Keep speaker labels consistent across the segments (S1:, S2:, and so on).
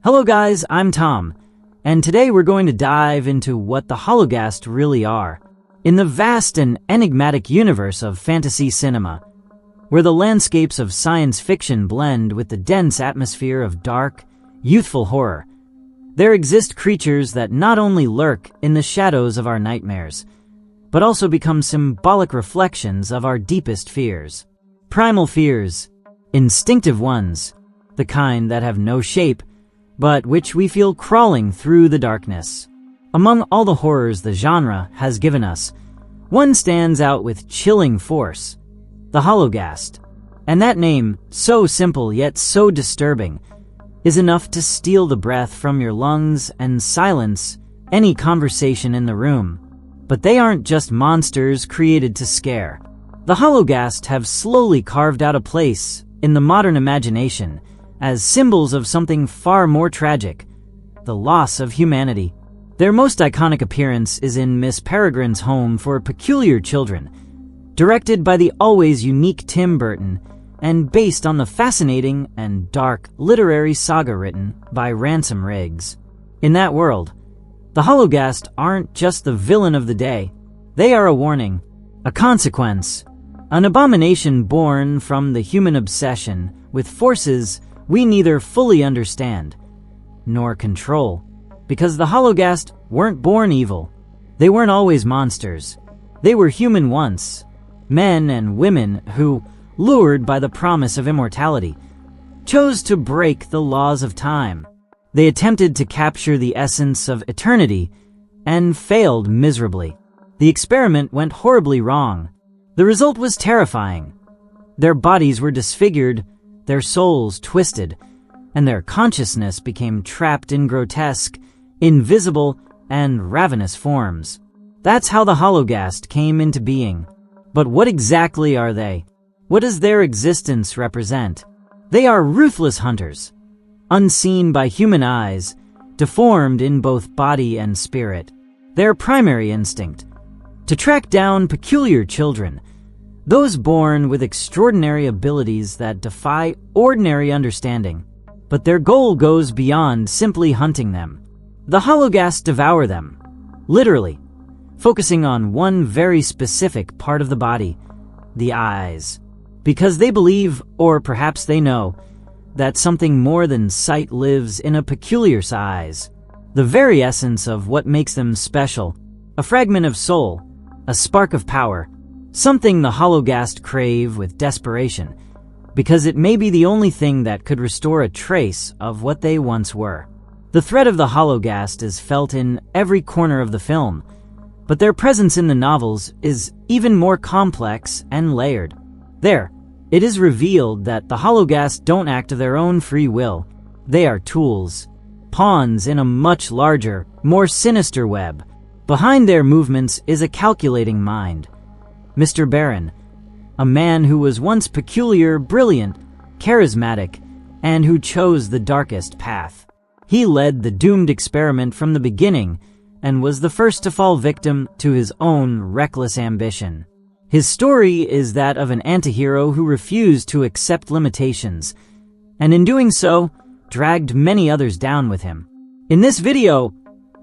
S1: Hello guys, I'm Tom, and today we're going to dive into what the Hollowgast really are. In the vast and enigmatic universe of fantasy cinema, where the landscapes of science fiction blend with the dense atmosphere of dark, youthful horror, there exist creatures that not only lurk in the shadows of our nightmares, but also become symbolic reflections of our deepest fears. Primal fears, instinctive ones, the kind that have no shape, but which we feel crawling through the darkness. Among all the horrors the genre has given us, one stands out with chilling force, the Hollowgast. And that name, so simple yet so disturbing, is enough to steal the breath from your lungs and silence any conversation in the room. But they aren't just monsters created to scare. The Hollowgast have slowly carved out a place in the modern imagination as symbols of something far more tragic, the loss of humanity. Their most iconic appearance is in Miss Peregrine's Home for Peculiar Children, directed by the always unique Tim Burton, and based on the fascinating and dark literary saga written by Ransom Riggs. In that world, the Hollowgast aren't just the villain of the day. They are a warning, a consequence, an abomination born from the human obsession with forces we neither fully understand nor control. Because the Hollowgast weren't born evil. They weren't always monsters. They were human once. Men and women who, lured by the promise of immortality, chose to break the laws of time. They attempted to capture the essence of eternity and failed miserably. The experiment went horribly wrong. The result was terrifying. Their bodies were disfigured, their souls twisted, and their consciousness became trapped in grotesque, invisible, and ravenous forms. That's how the Hollowgast came into being. But what exactly are they? What does their existence represent? They are ruthless hunters, unseen by human eyes, deformed in both body and spirit. Their primary instinct: to track down peculiar children, those born with extraordinary abilities that defy ordinary understanding. But their goal goes beyond simply hunting them. The Hollowgast devour them, literally, focusing on one very specific part of the body, the eyes. Because they believe, or perhaps they know, that something more than sight lives in a peculiar size, the very essence of what makes them special, a fragment of soul, a spark of power, something the Hollowgast crave with desperation, because it may be the only thing that could restore a trace of what they once were. The threat of the Hollowgast is felt in every corner of the film, but their presence in the novels is even more complex and layered. There, it is revealed that the Hollowgast don't act of their own free will. They are tools, pawns in a much larger, more sinister web. Behind their movements is a calculating mind. Mr. Barron, a man who was once peculiar, brilliant, charismatic, and who chose the darkest path. He led the doomed experiment from the beginning and was the first to fall victim to his own reckless ambition. His story is that of an antihero who refused to accept limitations, and in doing so, dragged many others down with him. In this video,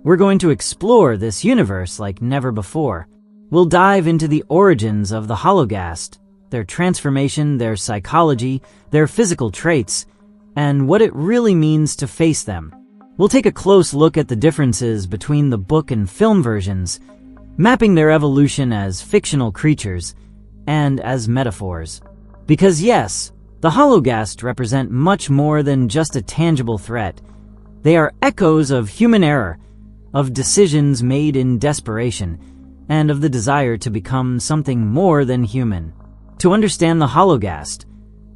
S1: we're going to explore this universe like never before. We'll dive into the origins of the Hollowgast, their transformation, their psychology, their physical traits, and what it really means to face them. We'll take a close look at the differences between the book and film versions, mapping their evolution as fictional creatures and as metaphors. Because yes, the Hollowgast represent much more than just a tangible threat. They are echoes of human error, of decisions made in desperation, and of the desire to become something more than human. To understand the Hollowgast,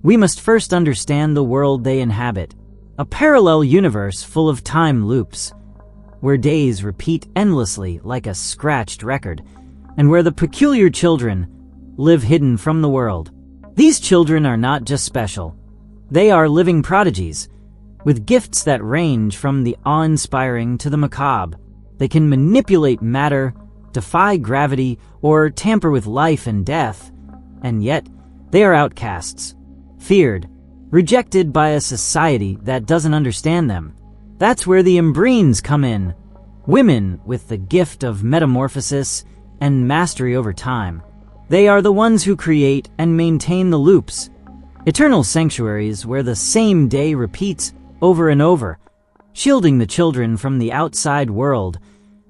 S1: we must first understand the world they inhabit, a parallel universe full of time loops, where days repeat endlessly like a scratched record, and where the peculiar children live hidden from the world. These children are not just special. They are living prodigies, with gifts that range from the awe-inspiring to the macabre. They can manipulate matter, defy gravity, or tamper with life and death, and yet they are outcasts, feared, rejected by a society that doesn't understand them. That's where the Embreens come in. Women with the gift of metamorphosis and mastery over time. They are the ones who create and maintain the loops, eternal sanctuaries where the same day repeats over and over, shielding the children from the outside world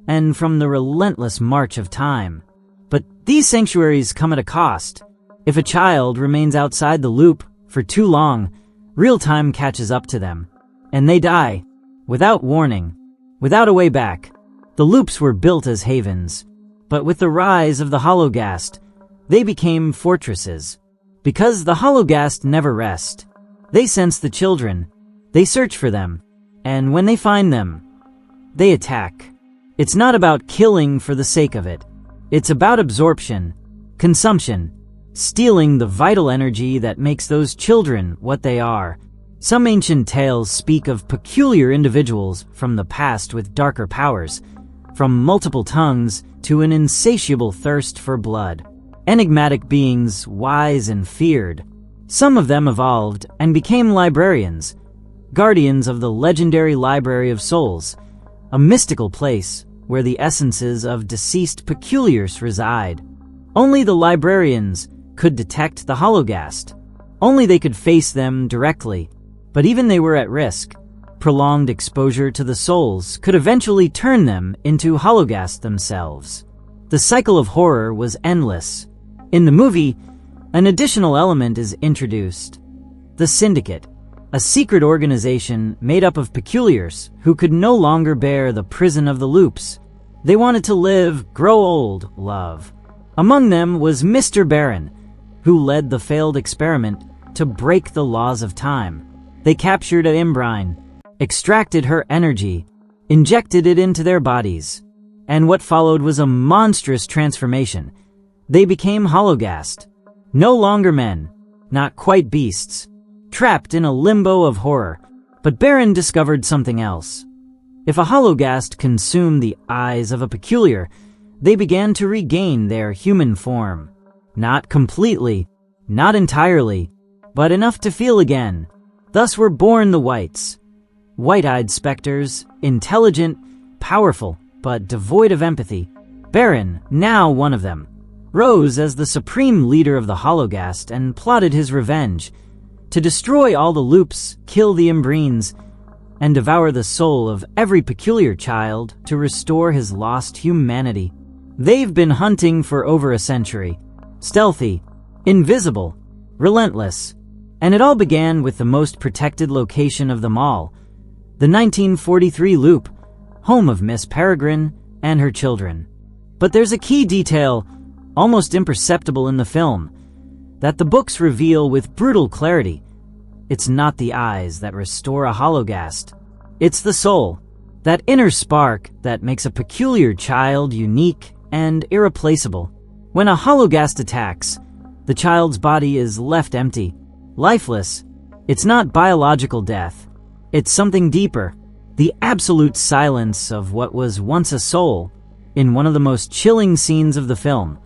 S1: and from the relentless march of time. But these sanctuaries come at a cost. If a child remains outside the loop for too long, real time catches up to them, and they die, without warning, without a way back. The loops were built as havens, but with the rise of the Hollowgast, they became fortresses. Because the Hollowgast never rest. They sense the children, they search for them, and when they find them, they attack. It's not about killing for the sake of it. It's about absorption, consumption, stealing the vital energy that makes those children what they are. Some ancient tales speak of peculiar individuals from the past with darker powers, from multiple tongues to an insatiable thirst for blood. Enigmatic beings, wise and feared. Some of them evolved and became librarians, guardians of the legendary Library of Souls, a mystical place where the essences of deceased peculiars reside. Only the librarians could detect the Hollowgast. Only they could face them directly, but even they were at risk. Prolonged exposure to the souls could eventually turn them into Hollowgast themselves. The cycle of horror was endless. In the movie, an additional element is introduced. The Syndicate, a secret organization made up of peculiars who could no longer bear the prison of the loops. They wanted to live, grow old, love. Among them was Mr. Barron, who led the failed experiment to break the laws of time. They captured Peregrine, extracted her energy, injected it into their bodies, and what followed was a monstrous transformation. They became Hollowgast, no longer men, not quite beasts, trapped in a limbo of horror. But Barron discovered something else. If a Hollowgast consumed the eyes of a peculiar, they began to regain their human form. Not completely, not entirely, but enough to feel again. Thus were born the Whites. White-eyed specters, intelligent, powerful, but devoid of empathy. Barron, now one of them, rose as the supreme leader of the Hollowgast and plotted his revenge, to destroy all the loops, kill the Embreens, and devour the soul of every peculiar child to restore his lost humanity. They've been hunting for over a century. Stealthy, invisible, relentless. And it all began with the most protected location of them all, the 1943 loop, home of Miss Peregrine and her children. But there's a key detail, almost imperceptible in the film, that the books reveal with brutal clarity. It's not the eyes that restore a Hollowgast. It's the soul, that inner spark that makes a peculiar child unique and irreplaceable. When a Hollowgast attacks, the child's body is left empty, lifeless. It's not biological death. It's something deeper, the absolute silence of what was once a soul. In one of the most chilling scenes of the film,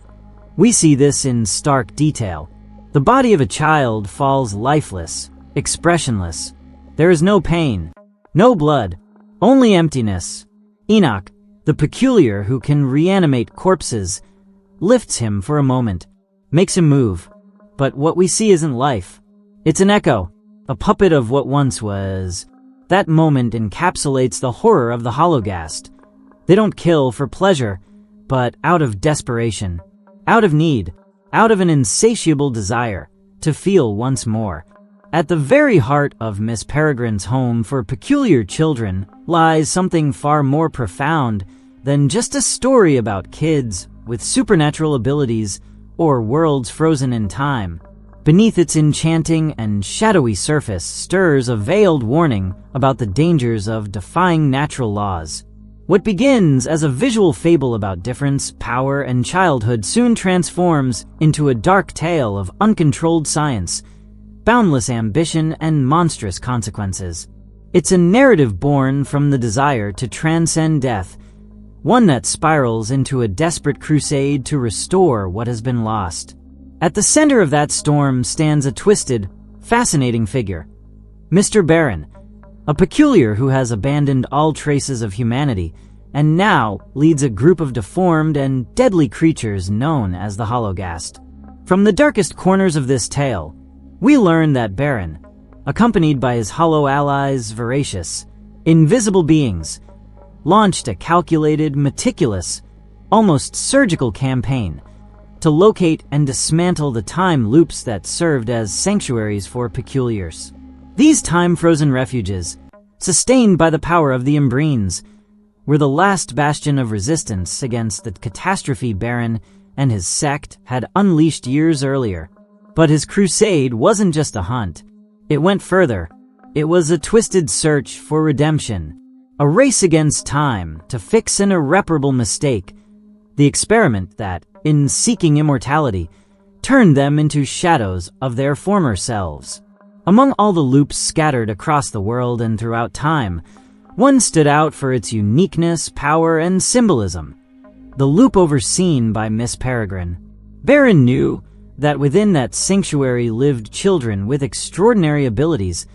S1: we see this in stark detail. The body of a child falls lifeless, expressionless. There is no pain, no blood, only emptiness. Enoch, the peculiar who can reanimate corpses, lifts him for a moment, makes him move. But what we see isn't life. It's an echo, a puppet of what once was. That moment encapsulates the horror of the Hollowgast. They don't kill for pleasure, but out of desperation, out of need, out of an insatiable desire to feel once more. At the very heart of Miss Peregrine's home for peculiar children lies something far more profound than just a story about kids with supernatural abilities or worlds frozen in time. Beneath its enchanting and shadowy surface stirs a veiled warning about the dangers of defying natural laws. What begins as a visual fable about difference, power, and childhood soon transforms into a dark tale of uncontrolled science, boundless ambition, and monstrous consequences. It's a narrative born from the desire to transcend death, one that spirals into a desperate crusade to restore what has been lost. At the center of that storm stands a twisted, fascinating figure, Mr. Barron, a peculiar who has abandoned all traces of humanity and now leads a group of deformed and deadly creatures known as the Hollowgast. From the darkest corners of this tale, we learn that Barron, accompanied by his hollow allies, voracious, invisible beings, launched a calculated, meticulous, almost surgical campaign to locate and dismantle the time loops that served as sanctuaries for peculiars. These time-frozen refuges, sustained by the power of the Umbrines, were the last bastion of resistance against the catastrophe Barron and his sect had unleashed years earlier. But his crusade wasn't just a hunt. It went further. It was a twisted search for redemption, a race against time to fix an irreparable mistake, the experiment that, in seeking immortality, turned them into shadows of their former selves. Among all the loops scattered across the world and throughout time, one stood out for its uniqueness, power, and symbolism: the loop overseen by Miss Peregrine. Barron knew that within that sanctuary lived children with extraordinary abilities,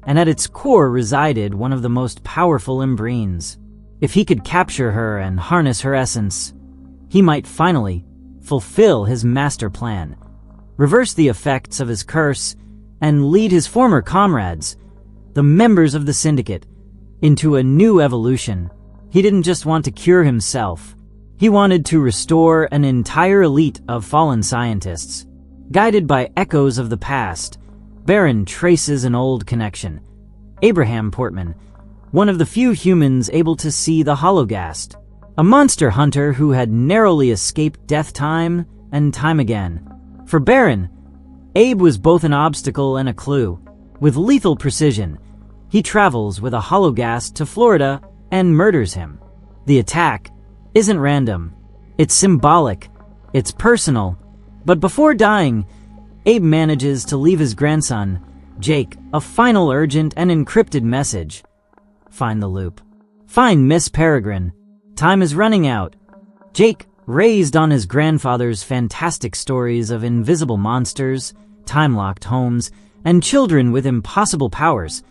S1: and at its core resided one of the most powerful Umbrines. If he could capture her and harness her essence, he might finally fulfill his master plan, reverse the effects of his curse, and lead his former comrades, the members of the Syndicate, into a new evolution. He didn't just want to cure himself. He wanted to restore an entire elite of fallen scientists. Guided by echoes of the past, Barron traces an old connection. Abraham Portman, one of the few humans able to see the Hollowgast, a monster hunter who had narrowly escaped death time and time again. For Barron, Abe was both an obstacle and a clue. With lethal precision, he travels with a Hollowgast to Florida and murders him. The attack isn't random. It's symbolic. It's personal. But before dying, Abe manages to leave his grandson, Jake, a final urgent and encrypted message. Find the loop. Find Miss Peregrine. Time is running out. Jake, raised on his grandfather's fantastic stories of invisible monsters, time-locked homes, and children with impossible powers,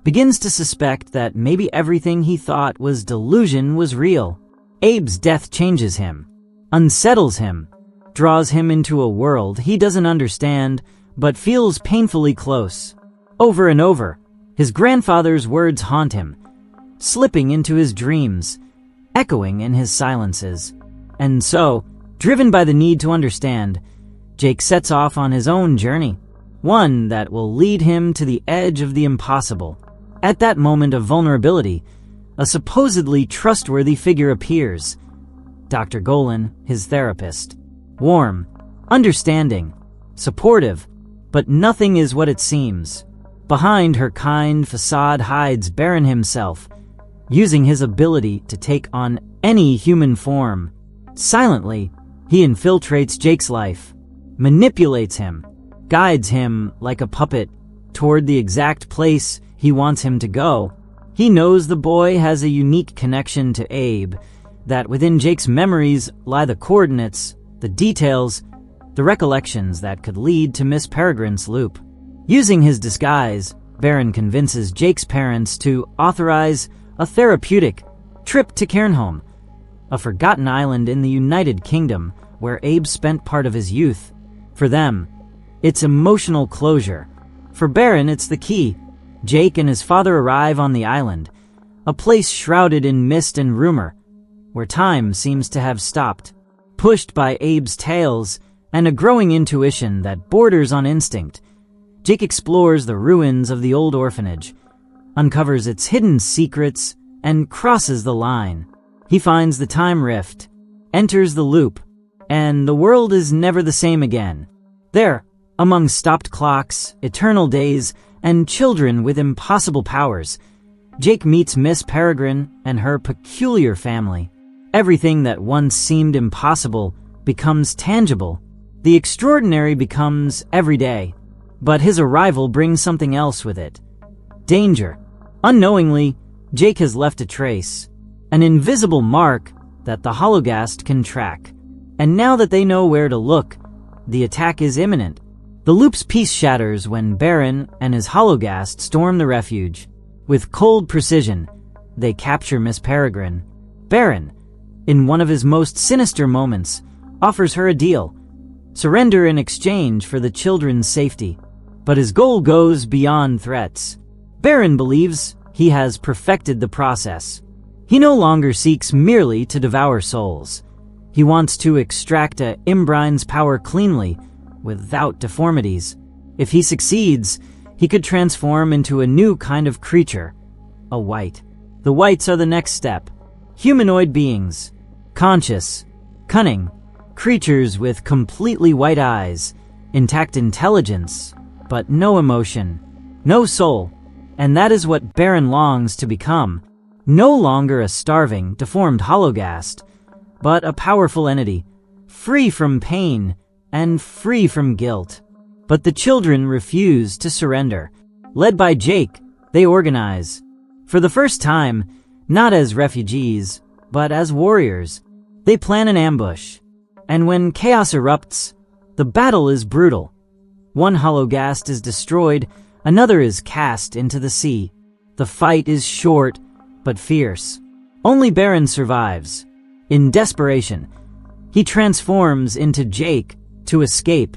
S1: begins to suspect that maybe everything he thought was delusion was real. Abe's death changes him, unsettles him, draws him into a world he doesn't understand but feels painfully close. Over and over, his grandfather's words haunt him, slipping into his dreams, echoing in his silences. And so, driven by the need to understand, Jake sets off on his own journey, one that will lead him to the edge of the impossible. At that moment of vulnerability, a supposedly trustworthy figure appears. Dr. Golan, his therapist. Warm, understanding, supportive, but nothing is what it seems. Behind her kind facade hides Barron himself, using his ability to take on any human form. Silently, he infiltrates Jake's life, manipulates him, guides him like a puppet toward the exact place he wants him to go. He knows the boy has a unique connection to Abe, that within Jake's memories lie the coordinates, the details, the recollections that could lead to Miss Peregrine's loop. Using his disguise, Barron convinces Jake's parents to authorize a therapeutic trip to Cairnholm, a forgotten island in the United Kingdom where Abe spent part of his youth. For them, it's emotional closure. For Barron, it's the key. Jake and his father arrive on the island, a place shrouded in mist and rumor, where time seems to have stopped. Pushed by Abe's tales and a growing intuition that borders on instinct, Jake explores the ruins of the old orphanage, uncovers its hidden secrets, and crosses the line. He finds the time rift, enters the loop, and the world is never the same again. There, among stopped clocks, eternal days, and children with impossible powers, Jake meets Miss Peregrine and her peculiar family. Everything that once seemed impossible becomes tangible. The extraordinary becomes everyday. But his arrival brings something else with it. Danger. Unknowingly, Jake has left a trace, an invisible mark that the Hollowgast can track. And now that they know where to look, the attack is imminent. The loop's peace shatters when Barron and his Hollowgast storm the refuge. With cold precision, they capture Miss Peregrine. Barron, in one of his most sinister moments, offers her a deal: surrender in exchange for the children's safety. But his goal goes beyond threats. Barron believes he has perfected the process. He no longer seeks merely to devour souls. He wants to extract a Imbrine's power cleanly, without deformities. If he succeeds, he could transform into a new kind of creature, a wight. The wights are the next step. Humanoid beings, conscious, cunning, creatures with completely white eyes, intact intelligence, but no emotion, no soul. And that is what Barron longs to become. No longer a starving, deformed hollowgast, but a powerful entity, free from pain and free from guilt. But the children refuse to surrender. Led by Jake, they organize. For the first time, not as refugees, but as warriors. They plan an ambush. And when chaos erupts, the battle is brutal. One hollowgast is destroyed, another is cast into the sea. The fight is short, but fierce. Only Barron survives. In desperation, he transforms into Jake to escape.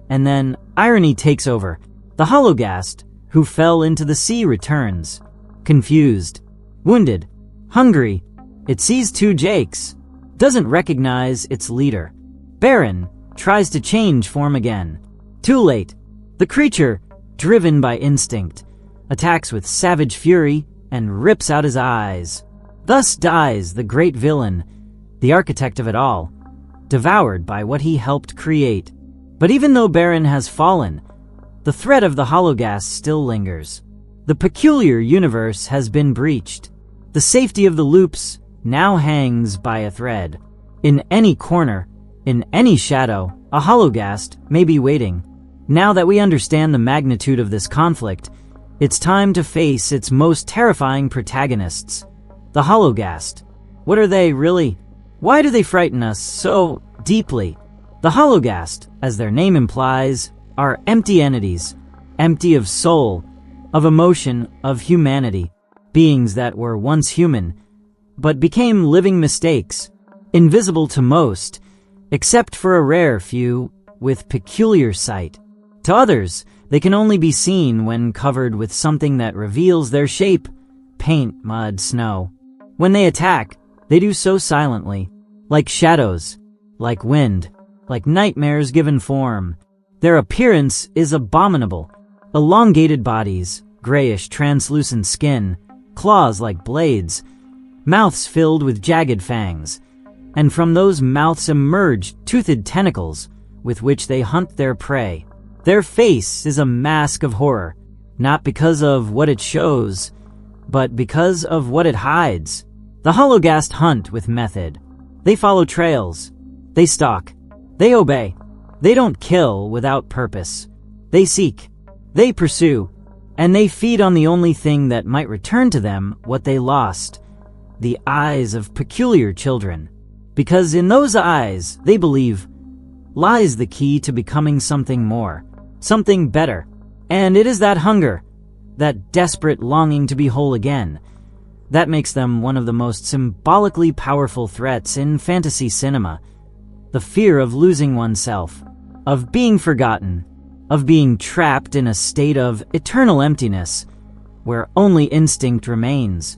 S1: And then irony takes over. The hollowgast, who fell into the sea, returns. Confused, wounded, hungry. It sees two Jakes, doesn't recognize its leader. Barron tries to change form again. Too late. The creature, driven by instinct, attacks with savage fury and rips out his eyes. Thus dies the great villain, the architect of it all, devoured by what he helped create. But even though Barron has fallen, the threat of the hollowgast still lingers. The peculiar universe has been breached. The safety of the loops now hangs by a thread. In any corner, in any shadow, a hollowgast may be waiting. Now that we understand the magnitude of this conflict, it's time to face its most terrifying protagonists. The hollowgast. What are they, really? Why do they frighten us so deeply? The hollowgast, as their name implies, are empty entities, empty of soul, of emotion, of humanity. Beings that were once human, but became living mistakes, invisible to most, except for a rare few with peculiar sight. To others, they can only be seen when covered with something that reveals their shape: paint, mud, snow. When they attack, they do so silently, like shadows, like wind, like nightmares given form. Their appearance is abominable. Elongated bodies, grayish translucent skin, claws like blades, mouths filled with jagged fangs, and from those mouths emerge toothed tentacles with which they hunt their prey. Their face is a mask of horror, not because of what it shows, but because of what it hides. The hollowgast hunt with method. They follow trails. They stalk. They obey. They don't kill without purpose. They seek. They pursue. And they feed on the only thing that might return to them what they lost: the eyes of peculiar children. Because in those eyes, they believe, lies the key to becoming something more, something better. And it is that hunger, that desperate longing to be whole again, that makes them one of the most symbolically powerful threats in fantasy cinema. The fear of losing oneself, of being forgotten, of being trapped in a state of eternal emptiness, where only instinct remains.